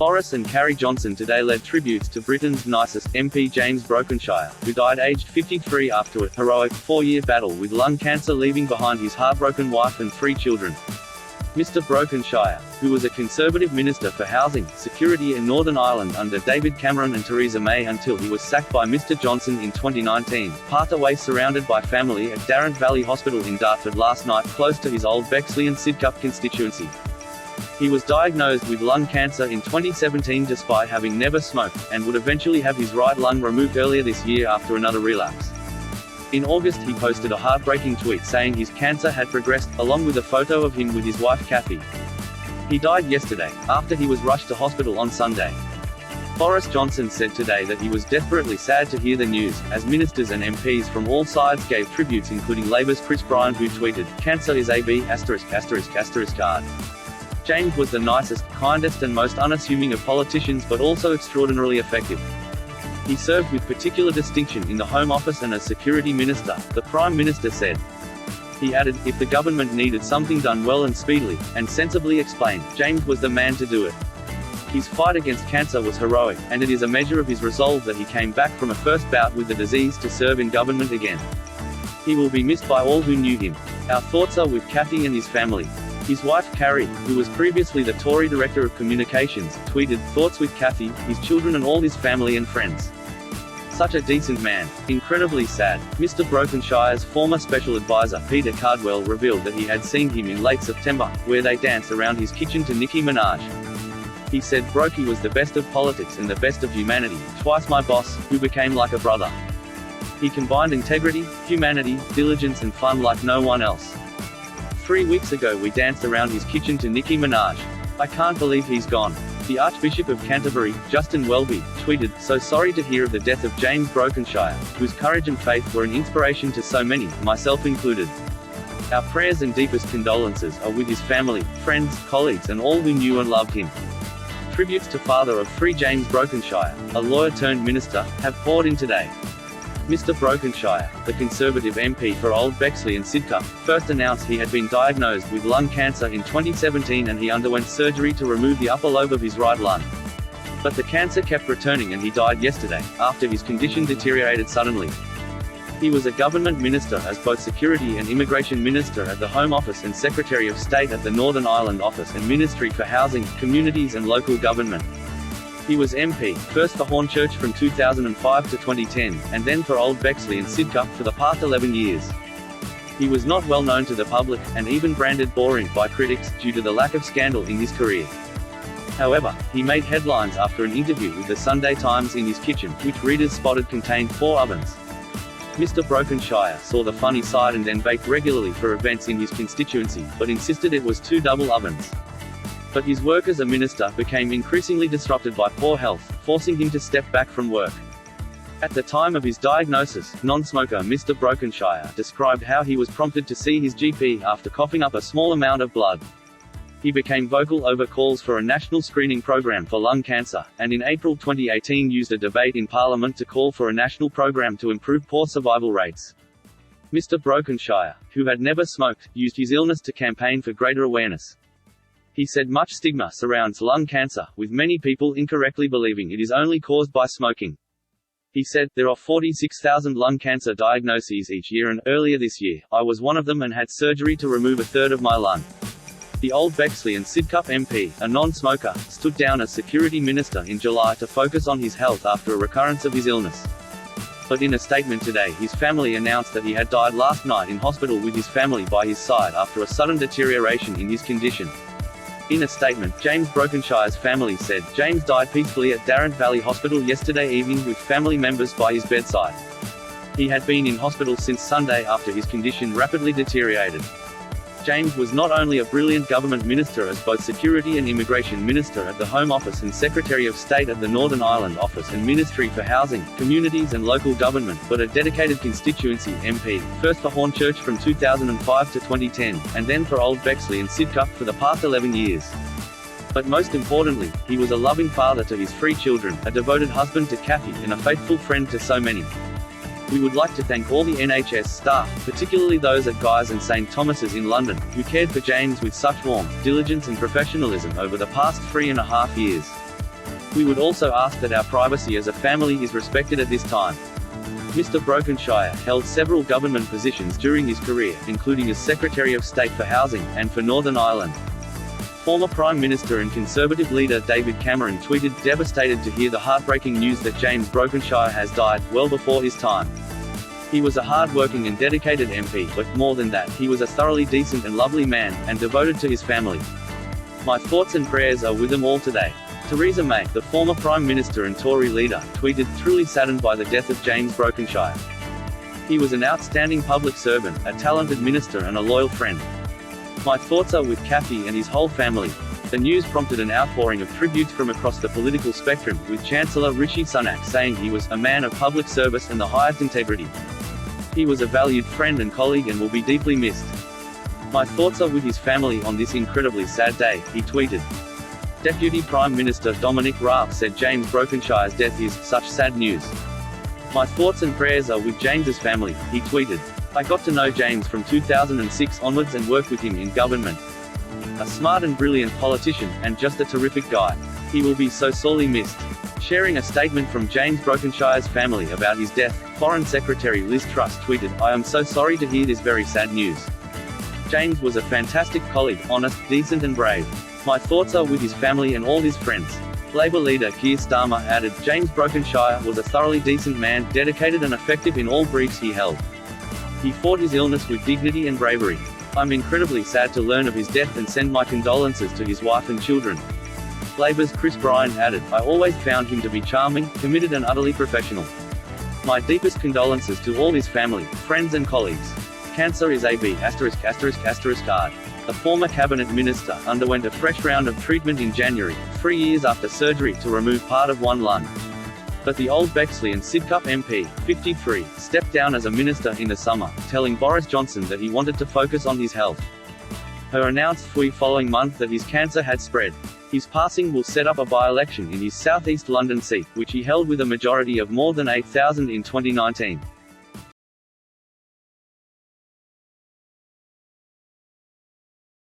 Boris and Carrie Johnson today led tributes to Britain's nicest MP James Brokenshire, who died aged 53 after a heroic 4-year battle with lung cancer, leaving behind his heartbroken wife and 3 children. Mr Brokenshire, who was a Conservative Minister for Housing, Security and Northern Ireland under David Cameron and Theresa May until he was sacked by Mr Johnson in 2019, passed away surrounded by family at Darrant Valley Hospital in Dartford last night, close to his Old Bexley and Sidcup constituency. He was diagnosed with lung cancer in 2017 despite having never smoked, and would eventually have his right lung removed earlier this year after another relapse. In August he posted a heartbreaking tweet saying his cancer had progressed, along with a photo of him with his wife Kathy. He died yesterday, after he was rushed to hospital on Sunday. Boris Johnson said today that he was desperately sad to hear the news, as ministers and MPs from all sides gave tributes, including Labour's Chris Bryant, who tweeted, "Cancer is a B**********. James was the nicest, kindest and most unassuming of politicians, but also extraordinarily effective. He served with particular distinction in the Home Office and as Security Minister," the Prime Minister said. He added, "If the government needed something done well and speedily, and sensibly explained, James was the man to do it. His fight against cancer was heroic, and it is a measure of his resolve that he came back from a first bout with the disease to serve in government again. He will be missed by all who knew him. Our thoughts are with Kathy and his family." His wife Carrie, who was previously the Tory Director of Communications, tweeted, "Thoughts with Kathy, his children and all his family and friends. Such a decent man. Incredibly sad." Mr Brokenshire's former special advisor Peter Cardwell revealed that he had seen him in late September, where they danced around his kitchen to Nicki Minaj. He said Brokey was the best of politics and the best of humanity, twice my boss, who became like a brother. He combined integrity, humanity, diligence and fun like no one else. 3 weeks ago we danced around his kitchen to Nicki Minaj. I can't believe he's gone." The Archbishop of Canterbury, Justin Welby, tweeted, "So sorry to hear of the death of James Brokenshire, whose courage and faith were an inspiration to so many, myself included. Our prayers and deepest condolences are with his family, friends, colleagues and all who knew and loved him." Tributes to father of 3 James Brokenshire, a lawyer turned minister, have poured in today. Mr Brokenshire, the Conservative MP for Old Bexley and Sidcup, first announced he had been diagnosed with lung cancer in 2017 and he underwent surgery to remove the upper lobe of his right lung. But the cancer kept returning and he died yesterday, after his condition deteriorated suddenly. He was a government minister as both Security and Immigration Minister at the Home Office and Secretary of State at the Northern Ireland Office and Ministry for Housing, Communities and Local Government. He was MP, first for Hornchurch from 2005 to 2010, and then for Old Bexley and Sidcup for the past 11 years. He was not well known to the public, and even branded boring by critics, due to the lack of scandal in his career. However, he made headlines after an interview with the Sunday Times in his kitchen, which readers spotted contained 4 ovens. Mr Brokenshire saw the funny side and then baked regularly for events in his constituency, but insisted it was 2 double ovens. But his work as a minister became increasingly disrupted by poor health, forcing him to step back from work. At the time of his diagnosis, non-smoker Mr Brokenshire described how he was prompted to see his GP after coughing up a small amount of blood. He became vocal over calls for a national screening program for lung cancer, and in April 2018 used a debate in Parliament to call for a national program to improve poor survival rates. Mr Brokenshire, who had never smoked, used his illness to campaign for greater awareness. He said much stigma surrounds lung cancer, with many people incorrectly believing it is only caused by smoking. He said, "There are 46,000 lung cancer diagnoses each year and, earlier this year, I was one of them and had surgery to remove a third of my lung." The Old Bexley and Sidcup MP, a non-smoker, stood down as Security Minister in July to focus on his health after a recurrence of his illness. But in a statement today his family announced that he had died last night in hospital with his family by his side after a sudden deterioration in his condition. In a statement, James Brokenshire's family said, James died peacefully at Darrant Valley Hospital yesterday evening with family members by his bedside. He had been in hospital since Sunday after his condition rapidly deteriorated. James was not only a brilliant government minister as both Security and Immigration Minister at the Home Office and Secretary of State at the Northern Ireland Office and Ministry for Housing, Communities and Local Government, but a dedicated constituency MP, first for Hornchurch from 2005 to 2010, and then for Old Bexley and Sidcup for the past 11 years. But most importantly, he was a loving father to his 3 children, a devoted husband to Kathy and a faithful friend to so many. We would like to thank all the NHS staff, particularly those at Guy's and St Thomas's in London, who cared for James with such warmth, diligence and professionalism over the past 3.5 years. We would also ask that our privacy as a family is respected at this time. Mr. Brokenshire held several government positions during his career, including as Secretary of State for Housing, and for Northern Ireland. Former Prime Minister and Conservative leader David Cameron tweeted, "Devastated to hear the heartbreaking news that James Brokenshire has died, well before his time. He was a hard-working and dedicated MP, but more than that, he was a thoroughly decent and lovely man, and devoted to his family. My thoughts and prayers are with them all today." Theresa May, the former Prime Minister and Tory leader, tweeted, "Truly saddened by the death of James Brokenshire. He was an outstanding public servant, a talented minister and a loyal friend. My thoughts are with Kathy and his whole family." The news prompted an outpouring of tributes from across the political spectrum, with Chancellor Rishi Sunak saying he was a man of public service and the highest integrity. "He was a valued friend and colleague and will be deeply missed. My thoughts are with his family on this incredibly sad day," he tweeted. Deputy Prime Minister Dominic Raab said James Brokenshire's death is such sad news. "My thoughts and prayers are with James's family," he tweeted. "I got to know James from 2006 onwards and worked with him in government. A smart and brilliant politician, and just a terrific guy. He will be so sorely missed." Sharing a statement from James Brokenshire's family about his death, Foreign Secretary Liz Truss tweeted, "I am so sorry to hear this very sad news. James was a fantastic colleague, honest, decent and brave. My thoughts are with his family and all his friends." Labour leader Keir Starmer added, "James Brokenshire was a thoroughly decent man, dedicated and effective in all briefs he held. He fought his illness with dignity and bravery. I'm incredibly sad to learn of his death and send my condolences to his wife and children." Labour's Chris Bryan added, "I always found him to be charming, committed and utterly professional. My deepest condolences to all his family, friends and colleagues. Cancer is a B*******. The former cabinet minister underwent a fresh round of treatment in January, 3 years after surgery to remove part of one lung. But the old Bexley and Sidcup MP, 53, stepped down as a minister in the summer, telling Boris Johnson that he wanted to focus on his health. Her announced the following month that his cancer had spread. His passing will set up a by-election in his South East London seat, which he held with a majority of more than 8,000 in 2019.